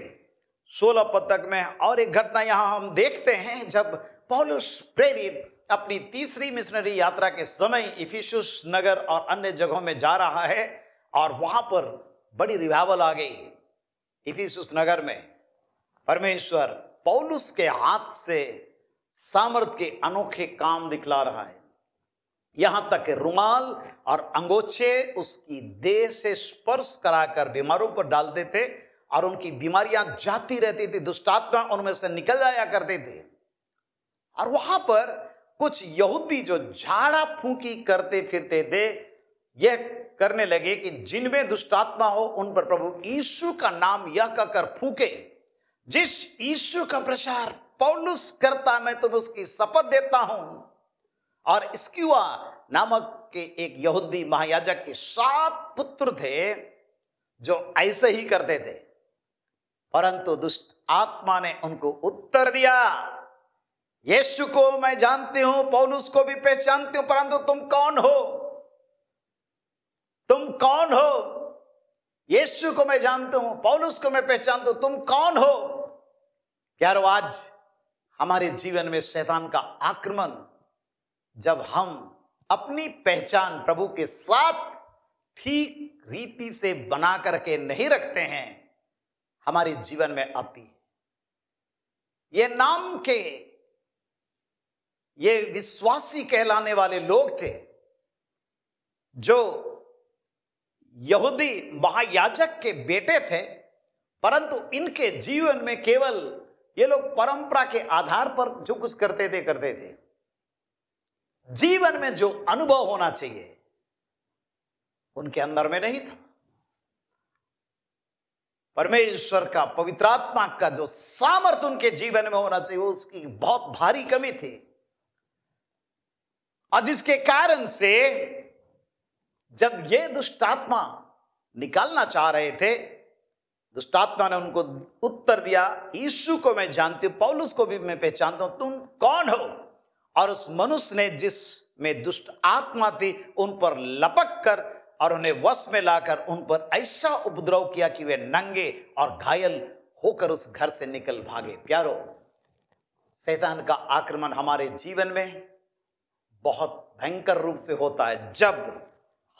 16 पद तक में और एक घटना यहां हम देखते हैं, जब पौलुस प्रेरित अपनी तीसरी मिशनरी यात्रा के समय इफिसुस नगर और अन्य जगहों में जा रहा है, और वहां पर बड़ी रिवाइवल आ गई। इफिसुस नगर में परमेश्वर पौलुस के हाथ से सामर्थ के अनोखे काम दिखला रहा है। यहां तक कि रुमाल और अंगोछे उसकी देह से स्पर्श कराकर बीमारों पर डालते थे और उनकी बीमारियां जाती रहती थी, दुष्टात्मा उनमें से निकल जाया करते थे। और वहां पर कुछ यहूदी जो झाड़ा फूंकी करते फिरते थे, यह करने लगे कि जिनमें दुष्टात्मा हो उन पर प्रभु यीशु का नाम यह कहकर फूंके, जिस यीशु का प्रचार पौलुस करता मैं तो उसकी शपथ देता हूं। और स्क्किवा नामक के एक यहूदी महायाजक के 7 पुत्र थे जो ऐसे ही करते थे, परंतु दुष्ट आत्मा ने उनको उत्तर दिया, यीशु को मैं जानती हूं, पौलुस को भी पहचानती हूं, परंतु तुम कौन हो? तुम कौन हो? यीशु को मैं जानता हूं, पौलुस को मैं पहचानता हूं, तुम कौन हो? प्यारो, आज हमारे जीवन में शैतान का आक्रमण, जब हम अपनी पहचान प्रभु के साथ ठीक रीति से बना करके नहीं रखते हैं, हमारे जीवन में आती है। ये नाम के ये विश्वासी कहलाने वाले लोग थे जो यहूदी महायाजक के बेटे थे, परंतु इनके जीवन में केवल ये लोग परंपरा के आधार पर जो कुछ करते थे। जीवन में जो अनुभव होना चाहिए उनके अंदर में नहीं था। परमेश्वर का, पवित्र आत्मा का जो सामर्थ उनके जीवन में होना चाहिए, उसकी बहुत भारी कमी थी। और जिसके कारण से जब ये दुष्टात्मा निकालना चाह रहे थे, दुष्टात्मा ने उनको उत्तर दिया, यीशु को मैं जानती हूं, पौलुस को भी मैं पहचानता हूं, तुम कौन हो? और उस मनुष्य ने जिसमें दुष्ट आत्मा थी उन पर लपक कर और उन्हें वश में लाकर उन पर ऐसा उपद्रव किया कि वे नंगे और घायल होकर उस घर से निकल भागे। प्यारो, शैतान का आक्रमण हमारे जीवन में बहुत भयंकर रूप से होता है जब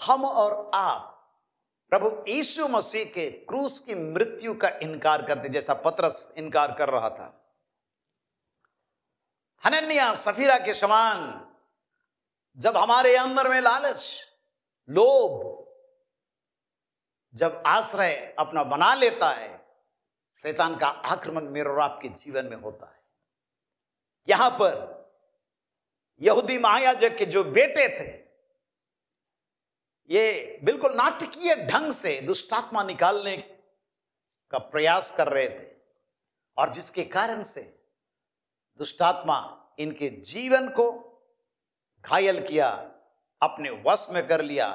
हम और आप प्रभु यीशु मसीह के क्रूस की मृत्यु का इनकार करते, जैसा पतरस इनकार कर रहा था। हनन्याह सफीरा के समान जब हमारे अंदर में लालच, लोभ जब आश्रय अपना बना लेता है, शैतान का आक्रमण मेरे और आपके जीवन में होता है। यहां पर यहूदी महायाजक के जो बेटे थे, ये बिल्कुल नाटकीय ढंग से दुष्टात्मा निकालने का प्रयास कर रहे थे, और जिसके कारण से दुष्टात्मा इनके जीवन को घायल किया, अपने वश में कर लिया,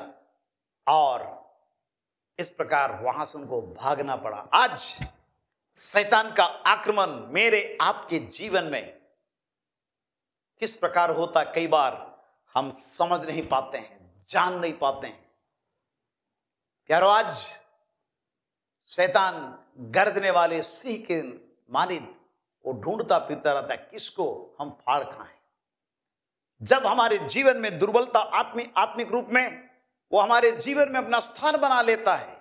और इस प्रकार वहां से उनको भागना पड़ा। आज शैतान का आक्रमण मेरे आपके जीवन में किस प्रकार होता, कई बार हम समझ नहीं पाते हैं, जान नहीं पाते हैं। प्यारो, आज शैतान गर्जने वाले सिंह के मानित वो ढूंढता फिरता रहता है किसको हम फाड़ खाएं। जब हमारे जीवन में दुर्बलता आत्मिक रूप में वो हमारे जीवन में अपना स्थान बना लेता है,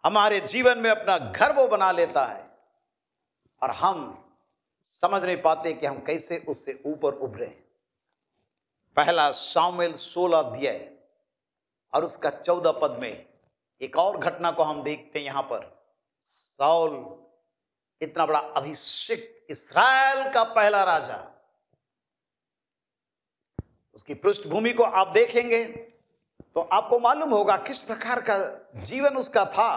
हमारे जीवन में अपना घर वो बना लेता है, और हम समझ नहीं पाते कि हम कैसे उससे ऊपर उभरे। पहला शामुएल 16 अध्याय और उसका 14 पद में एक और घटना को हम देखते हैं। यहां पर शाऊल इतना बड़ा अभिषिक्त इस्राएल का पहला राजा, उसकी पृष्ठभूमि को आप देखेंगे तो आपको मालूम होगा किस प्रकार का जीवन उसका था।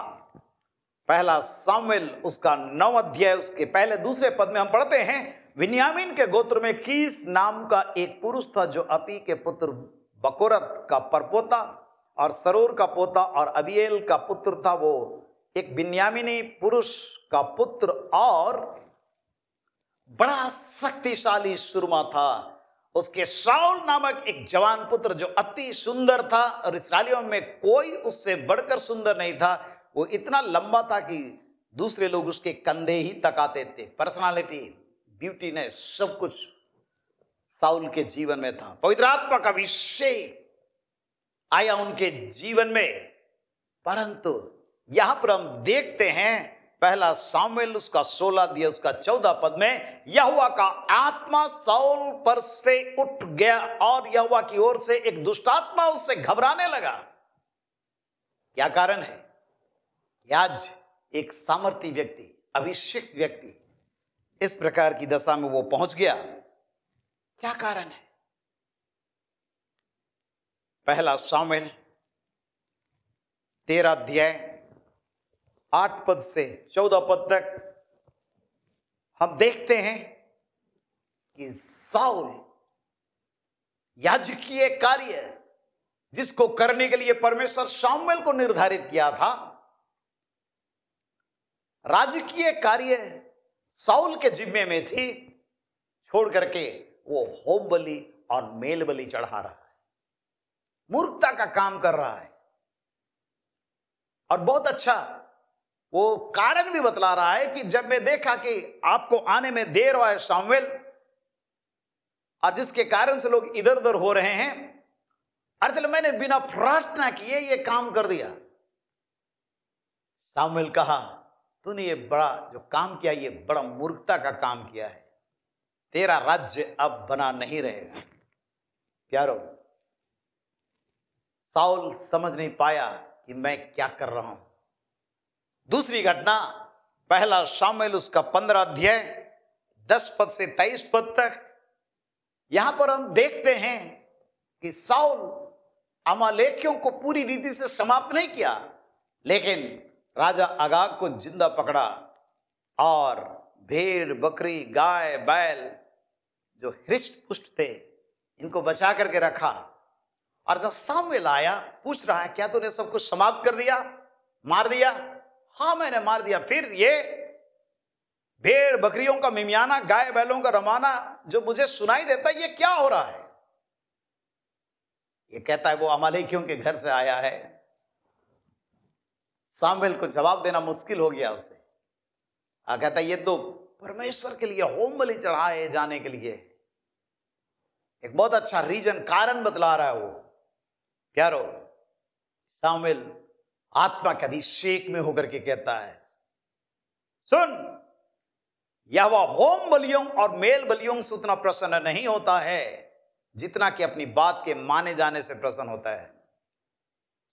पहला सामुएल उसका 9 अध्याय उसके पहले दूसरे पद में हम पढ़ते हैं, बिन्यामीन के गोत्र में कीस नाम का एक पुरुष था जो अपी के पुत्र बकोरत का परपोता और सरोर का पोता और अबीएल का पुत्र था। वो एक बिन्यामीनी पुरुष का पुत्र और बड़ा शक्तिशाली सुरमा था। उसके शाऊल नामक एक जवान पुत्र जो अति सुंदर था और इस्राएलियों में कोई उससे बढ़कर सुंदर नहीं था। वो इतना लंबा था कि दूसरे लोग उसके कंधे ही तकाते थे। पर्सनालिटी, ब्यूटीनेस, सब कुछ शाऊल के जीवन में था। पवित्र आत्मा का अभिषेक आया उनके जीवन में। परंतु यहां पर हम देखते हैं पहला सामुएल उसका 16 अध्याय उसका 14 पद में, यहोवा का आत्मा शाऊल पर से उठ गया और यहोवा की ओर से एक दुष्ट आत्मा उससे घबराने लगा। क्या कारण है कि आज एक सामर्थी व्यक्ति, अभिषेक व्यक्ति इस प्रकार की दशा में वो पहुंच गया? क्या कारण है? पहला सामुएल 13 अध्याय 8 पद से 14 पद तक हम देखते हैं कि शाऊल याजकीय कार्य जिसको करने के लिए परमेश्वर शामुएल को निर्धारित किया था, राजकीय कार्य शाऊल के जिम्मे में थी, छोड़ करके वो होम बलि और मेल बलि चढ़ा रहा है, मूर्खता का काम कर रहा है। और बहुत अच्छा वो कारण भी बतला रहा है कि जब मैं देखा कि आपको आने में देर हुआ है शामुएल, और जिसके कारण से लोग इधर उधर हो रहे हैं, अरे मैंने बिना प्रार्थना किए ये काम कर दिया। शामुएल कहा, तूने ये बड़ा जो काम किया, ये बड़ा मूर्खता का काम किया है, तेरा राज्य अब बना नहीं रहेगा। प्यारो, शाऊल समझ नहीं पाया कि मैं क्या कर रहा हूं। दूसरी घटना पहला शामुएल उसका 15 अध्याय 10 पद से 23 पद तक, यहां पर हम देखते हैं कि शाऊल अमालेकियों को पूरी रीति से समाप्त नहीं किया, लेकिन राजा अगाग को जिंदा पकड़ा और भेड़, बकरी, गाय, बैल जो हृष्ट पुष्ट थे इनको बचा करके रखा। और जब शामुएल आया, पूछ रहा है, क्या तूने सब कुछ समाप्त कर दिया, मार दिया? हाँ, मैंने मार दिया। फिर ये भेड़ बकरियों का मिमियाना, गाय बैलों का रमाना जो मुझे सुनाई देता है, ये क्या हो रहा है? ये कहता है वो अमालेकियों के घर से आया है। शामुएल को जवाब देना मुश्किल हो गया उसे, और कहता है ये तो परमेश्वर के लिए होम बलि चढ़ाए जाने के लिए। एक बहुत अच्छा रीजन, कारण बतला रहा है वो। प्यारो, शामुएल आत्मा के अभिषेक में होकर के कहता है, सुन, यहोवा होम बलियों और मेल बलियों से उतना प्रसन्न नहीं होता है जितना कि अपनी बात के माने जाने से प्रसन्न होता है।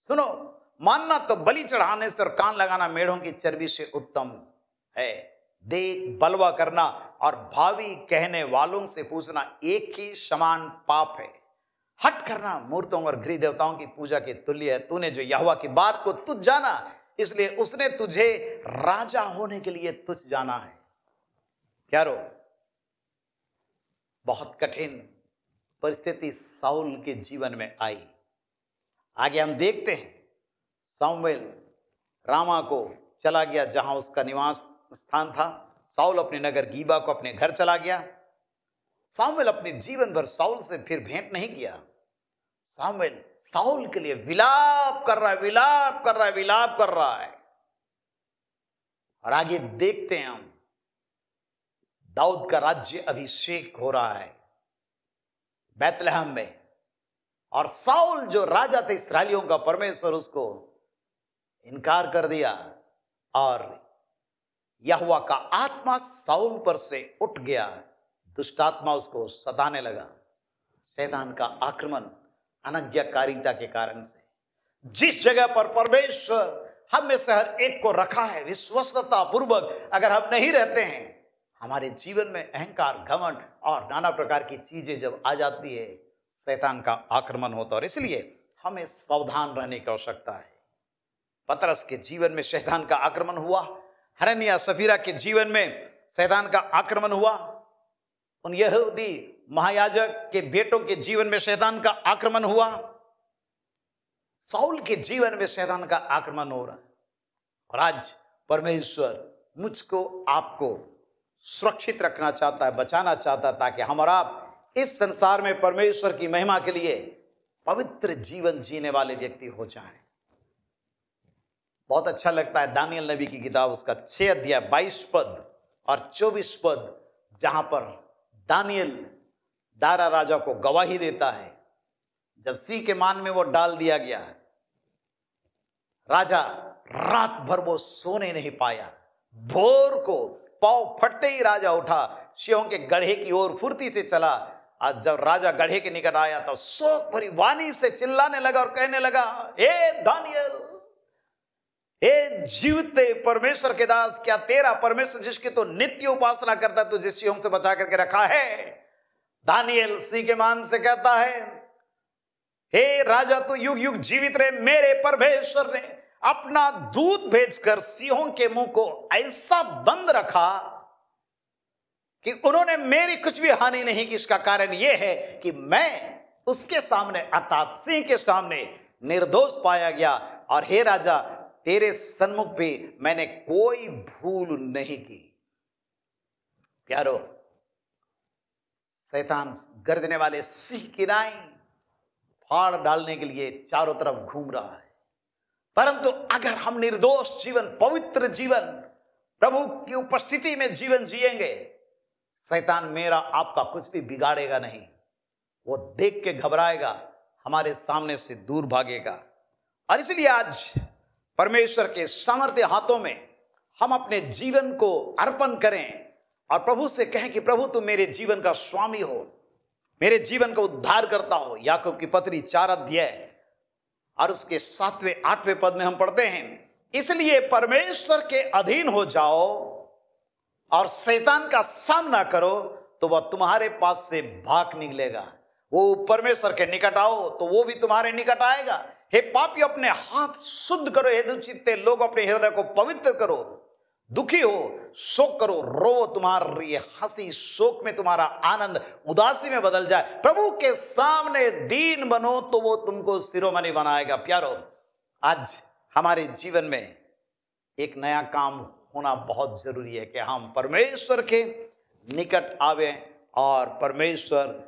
सुनो, मानना तो बलि चढ़ाने से और कान लगाना मेढ़ों की चर्बी से उत्तम है। देख बलवा करना और भावी कहने वालों से पूछना एक ही समान पाप है। हट करना मूर्तों और गृह देवताओं की पूजा के तुल्य है। तूने जो यहोवा की बात को तुझ जाना, इसलिए उसने तुझे राजा होने के लिए तुझ जाना है। प्यारो, बहुत कठिन परिस्थिति शाऊल के जीवन में आई। आगे हम देखते हैं, शामुएल रामा को चला गया जहां उसका निवास स्थान था। शाऊल अपने नगर गीबा को अपने घर चला गया। शामुएल अपने जीवन भर शाऊल से फिर भेंट नहीं किया। शामुएल शाऊल के लिए विलाप कर रहा है, विलाप कर रहा है, विलाप कर रहा है। और आगे देखते हैं हम, दाऊद का राज्य अभिषेक हो रहा है बैतलहम में, और शाऊल जो राजा थे इस्राएलियों का, परमेश्वर उसको इनकार कर दिया और यहोवा का आत्मा शाऊल पर से उठ गया। दुष्ट आत्मा उसको सताने लगा। शैतान का आक्रमण अनज्ञाकारिता के कारण से। जिस जगह पर परमेश्वर हम में से हर एक को रखा है, विश्वस्तता पूर्वक अगर हम नहीं रहते हैं, हमारे जीवन में अहंकार, घमंड और नाना प्रकार की चीजें जब आ जाती है, शैतान का आक्रमण होता है और इसलिए हमें सावधान रहने की आवश्यकता है। पतरस के जीवन में शैतान का आक्रमण हुआ, हनन्याह सफीरा के जीवन में शैतान का आक्रमण हुआ, उन यहूदी महायाजक के बेटों के जीवन में शैतान का आक्रमण हुआ, साउल के जीवन में शैतान का आक्रमण हो रहा है। और आज परमेश्वर मुझको आपको सुरक्षित रखना चाहता है, बचाना चाहता है, ताकि हम और आप इस संसार में परमेश्वर की महिमा के लिए पवित्र जीवन जीने वाले व्यक्ति हो जाएं। बहुत अच्छा लगता है दानियल नबी की किताब, उसका 6 अध्याय 22 पद और 24 पद, जहां पर दानियल दारा राजा को गवाही देता है। जब सी के मान में वो डाल दिया गया, राजा रात भर वो सोने नहीं पाया। भोर को पांव फटते ही राजा उठा, सिंहों के गड्ढे की ओर फुर्ती से चला। आज जब राजा गड्ढे के निकट आया तो शोक भरी वाणी से चिल्लाने लगा और कहने लगा, ए दानियल, ए जीवते परमेश्वर के दास, क्या तेरा परमेश्वर जिसकी तो नित्य उपासना करता है तुझे सिंहों से बचा करके रखा है? दानियल सी के मान से कहता है, हे राजा, तू युग युग जीवित रहे। मेरे परमेश्वर ने अपना दूत भेजकर सिंहों के मुंह को ऐसा बंद रखा कि उन्होंने मेरी कुछ भी हानि नहीं की। इसका कारण यह है कि मैं उसके सामने अर्थात सिंह के सामने निर्दोष पाया गया, और हे राजा, तेरे सन्मुख भी मैंने कोई भूल नहीं की। प्यारो, शैतान गर्जने वाले सिंह की नाई फाड़ डालने के लिए चारों तरफ घूम रहा है, परंतु अगर हम निर्दोष जीवन, पवित्र जीवन, प्रभु की उपस्थिति में जीवन जिएंगे, शैतान मेरा आपका कुछ भी बिगाड़ेगा नहीं। वो देख के घबराएगा, हमारे सामने से दूर भागेगा। और इसलिए आज परमेश्वर के सामर्थ्य हाथों में हम अपने जीवन को अर्पण करें और प्रभु से कहें कि प्रभु तुम मेरे जीवन का स्वामी हो, मेरे जीवन का उद्धार करता हो। याकूब की पत्री 4 अध्याय और उसके 7वें 8वें पद में हम पढ़ते हैं, इसलिए परमेश्वर के अधीन हो जाओ और शैतान का सामना करो तो वह तुम्हारे पास से भाग निकलेगा। वो परमेश्वर के निकट आओ तो वो भी तुम्हारे निकट आएगा। हे पापी, अपने हाथ शुद्ध करो। हे दुचित्ते लोग, अपने हृदय को पवित्र करो। दुखी हो, शोक करो, रो, तुम्हारी हंसी शोक में, तुम्हारा आनंद उदासी में बदल जाए। प्रभु के सामने दीन बनो तो वो तुमको शिरोमणि बनाएगा। प्यारो, आज हमारे जीवन में एक नया काम होना बहुत जरूरी है कि हम परमेश्वर के निकट आवे और परमेश्वर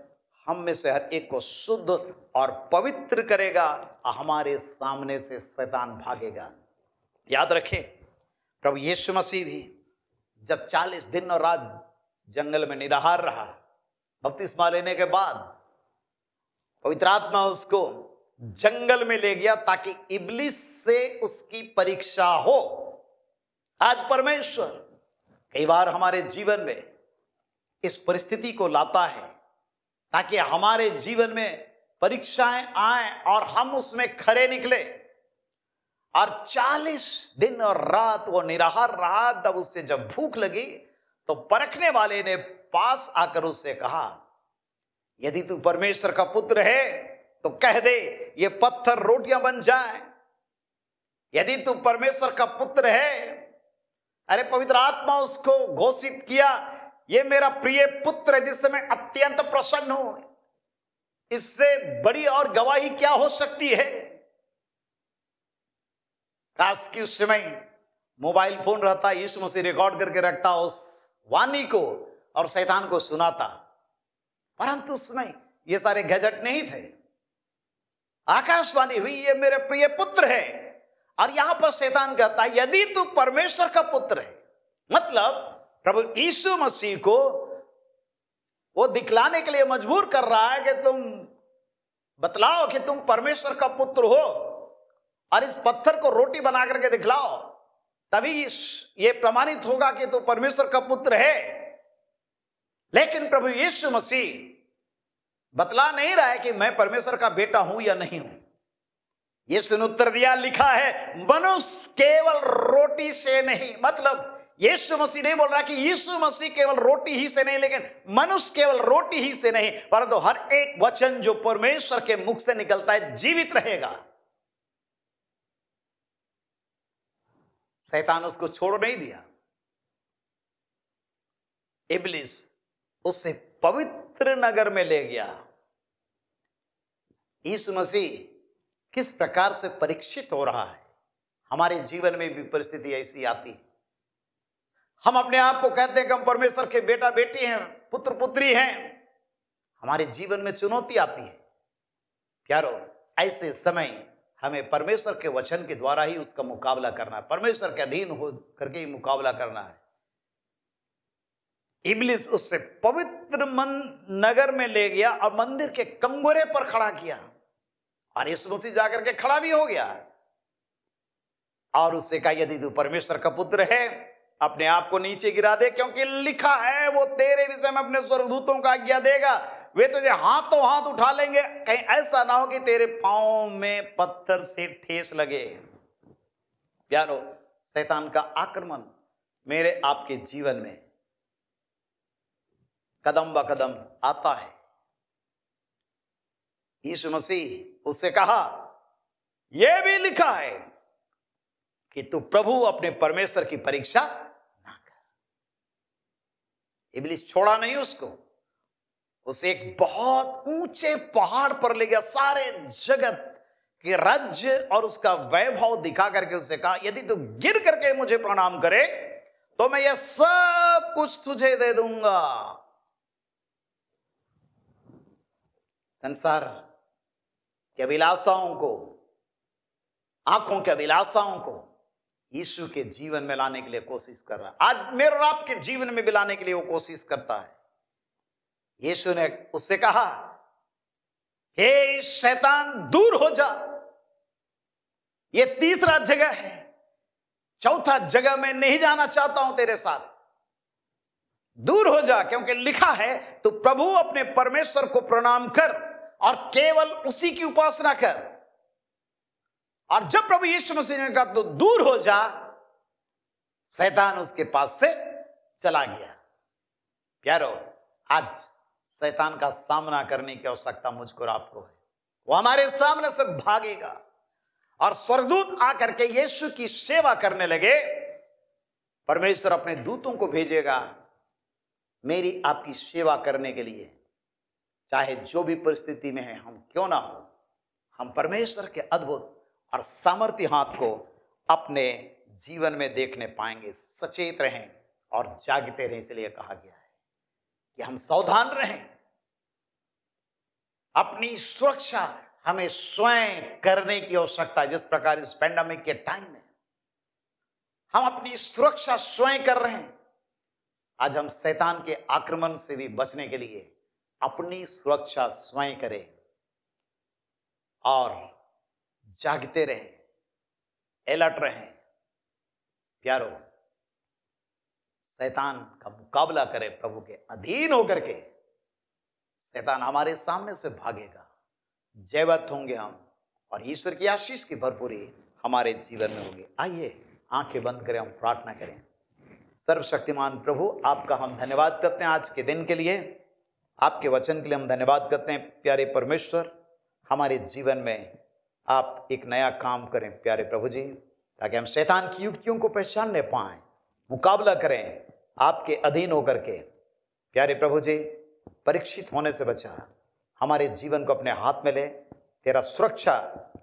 हम में से हर एक को शुद्ध और पवित्र करेगा, हमारे सामने से शैतान भागेगा। याद रखें, प्रभु यीशु मसीह भी जब 40 दिन और रात जंगल में निराहार रहा, बपतिस्मा लेने के बाद पवित्र आत्मा उसको जंगल में ले गया ताकि इब्लिस से उसकी परीक्षा हो। आज परमेश्वर कई बार हमारे जीवन में इस परिस्थिति को लाता है ताकि हमारे जीवन में परीक्षाएं आए और हम उसमें खरे निकले। और 40 दिन और रात वो निराहार रहा। तब उससे जब भूख लगी तो परखने वाले ने पास आकर उससे कहा, यदि तू परमेश्वर का पुत्र है तो कह दे ये पत्थर रोटियां बन जाएं। यदि तू परमेश्वर का पुत्र है, अरे पवित्र आत्मा उसको घोषित किया, ये मेरा प्रिय पुत्र है जिससे मैं अत्यंत प्रसन्न हूं। इससे बड़ी और गवाही क्या हो सकती है? काश कि उस समय मोबाइल फोन रहता, यीशु मसीह रिकॉर्ड करके रखता उस वाणी को और शैतान को सुनाता, परंतु उसमें ये सारे गैजेट नहीं थे। आकाशवाणी हुई, ये मेरे प्रिय पुत्र है, और यहां पर शैतान कहता है यदि तू परमेश्वर का पुत्र है, मतलब प्रभु यीशु मसीह को वो दिखलाने के लिए मजबूर कर रहा है कि तुम बतलाओ कि तुम परमेश्वर का पुत्र हो और इस पत्थर को रोटी बना करके दिखलाओ, तभी ये प्रमाणित होगा कि तू परमेश्वर का पुत्र है। लेकिन प्रभु यीशु मसीह बतला नहीं रहा है कि मैं परमेश्वर का बेटा हूं या नहीं हूं। यीशु ने उत्तर दिया, लिखा है मनुष्य केवल रोटी से नहीं, मतलब यीशु मसीह नहीं बोल रहा कि यीशु मसीह केवल रोटी ही से नहीं, लेकिन मनुष्य केवल रोटी ही से नहीं, परंतु हर एक वचन जो परमेश्वर के मुख से निकलता है जीवित रहेगा। शैतान उसको छोड़ नहीं दिया। इब्लिस उससे पवित्र नगर में ले गया। यीशु मसीह किस प्रकार से परीक्षित हो रहा है। हमारे जीवन में भी परिस्थिति ऐसी आती है। हम अपने आप को कहते हैं कि हम परमेश्वर के बेटा बेटी हैं, पुत्र पुत्री हैं। हमारे जीवन में चुनौती आती है। प्यारो, ऐसे समय हमें परमेश्वर के वचन के द्वारा ही उसका मुकाबला करना है, परमेश्वर के अधीन हो करके ही मुकाबला करना है। इब्लिस उससे पवित्र नगर में ले गया और मंदिर के कंगोरे पर खड़ा किया, और यीशु मसीह जाकर के खड़ा भी हो गया और उससे कहा, यदि तू परमेश्वर का पुत्र है अपने आप को नीचे गिरा दे, क्योंकि लिखा है वो तेरे विषय में अपने स्वर्गदूतों का आज्ञा देगा, वे तुझे हाथों हाथ उठा लेंगे, कहीं ऐसा ना हो कि तेरे पांव में पत्थर से ठेस लगे। प्यारो, शैतान का आक्रमण मेरे आपके जीवन में कदम ब कदम आता है। यीशु मसीह उससे कहा, यह भी लिखा है कि तू प्रभु अपने परमेश्वर की परीक्षा ना कर। इब्लिस छोड़ा नहीं उसको, उसे एक बहुत ऊंचे पहाड़ पर ले गया, सारे जगत के राज्य और उसका वैभव दिखा करके उसे कहा, यदि तू गिर करके मुझे प्रणाम करे तो मैं यह सब कुछ तुझे दे दूंगा। संसार के अभिलाषाओं को, आंखों के अभिलाषाओं को यीशु के जीवन में लाने के लिए कोशिश कर रहा है। आज मेरे और आपके जीवन में भी लाने के लिए वो कोशिश करता है। यीशु ने उससे कहा, हे शैतान दूर हो जा। ये तीसरा जगह है, चौथा जगह मैं नहीं जाना चाहता हूं तेरे साथ, दूर हो जा, क्योंकि लिखा है तू प्रभु अपने परमेश्वर को प्रणाम कर और केवल उसी की उपासना कर। और जब प्रभु यीशु मसीह ने कहा तो दूर हो जा, शैतान उसके पास से चला गया। प्यारो, आज शैतान का सामना करने की आवश्यकता मुझको और आपको है। वो हमारे सामने से भागेगा और स्वर्गदूत आकर के यीशु की सेवा करने लगे। परमेश्वर अपने दूतों को भेजेगा मेरी आपकी सेवा करने के लिए। चाहे जो भी परिस्थिति में है हम क्यों ना हो, हम परमेश्वर के अद्भुत और सामर्थ्य हाथ को अपने जीवन में देखने पाएंगे। सचेत रहें और जागते रहें, इसलिए कहा गया है कि हम सावधान रहें। अपनी सुरक्षा हमें स्वयं करने की आवश्यकता है। जिस प्रकार इस पैंडेमिक के टाइम में हम अपनी सुरक्षा स्वयं कर रहे हैं, आज हम शैतान के आक्रमण से भी बचने के लिए अपनी सुरक्षा स्वयं करें और जागते रहें, अलर्ट रहें। प्यारो, शैतान का मुकाबला करें प्रभु के अधीन होकर के। शैतान हमारे सामने से भागेगा, जयवंत होंगे हम, और ईश्वर की आशीष की भरपूरी हमारे जीवन में होगी। आइए आंखें बंद करें, हम प्रार्थना करें। सर्वशक्तिमान प्रभु, आपका हम धन्यवाद करते हैं आज के दिन के लिए, आपके वचन के लिए हम धन्यवाद करते हैं। प्यारे परमेश्वर, हमारे जीवन में आप एक नया काम करें प्यारे प्रभु जी, ताकि हम शैतान की युक्तियों को पहचानने पाएं, मुकाबला करें आपके अधीन होकर के। प्यारे प्रभु जी, परीक्षित होने से बचा, हमारे जीवन को अपने हाथ में ले। तेरा सुरक्षा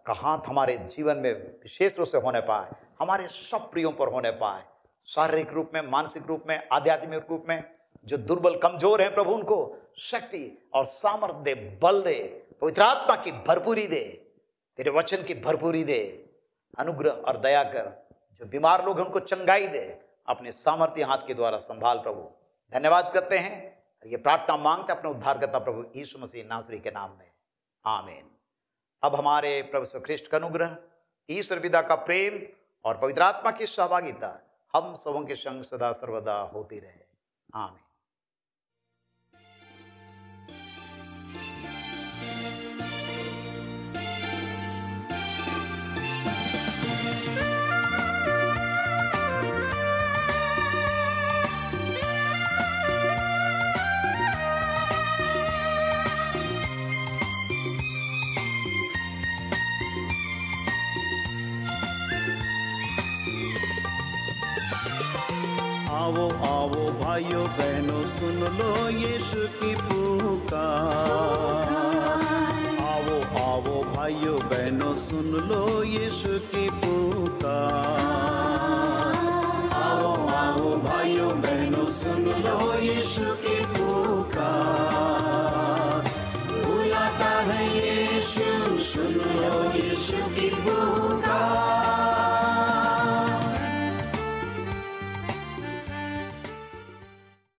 का हाथ हमारे जीवन में विशेष रूप से होने पाए, हमारे सब प्रियों पर होने पाए, शारीरिक रूप में, मानसिक रूप में, आध्यात्मिक रूप में। जो दुर्बल कमजोर हैं प्रभु, उनको शक्ति और सामर्थ्य दे, बल दे, पवित्र आत्मा की भरपूरी दे, तेरे वचन की भरपूरी दे, अनुग्रह और दया कर। जो बीमार लोग हैं उनको चंगाई दे, अपने सामर्थ्य हाथ के द्वारा संभाल प्रभु। धन्यवाद करते हैं, ये प्रार्थना मांगते अपने उद्धारकर्ता प्रभु यीशु मसीह नासरी के नाम में, आमीन। अब हमारे प्रभु यीशु ख्रीष्ट का अनुग्रह, ईश्वर पिता का प्रेम और पवित्र आत्मा की सहभागिता हम सबों के संग सदा सर्वदा होती रहे, आमीन। आओ आओ भाइयों बहनों सुन लो यीशु की पुकार। आओ आओ भाइयों बहनों सुन लो यीशु की पुकार। आओ आओ भाइयों बहनों सुन लो यीशु की पुकार। बुलाता है यीशु, सुन लो यीशु की पुकार।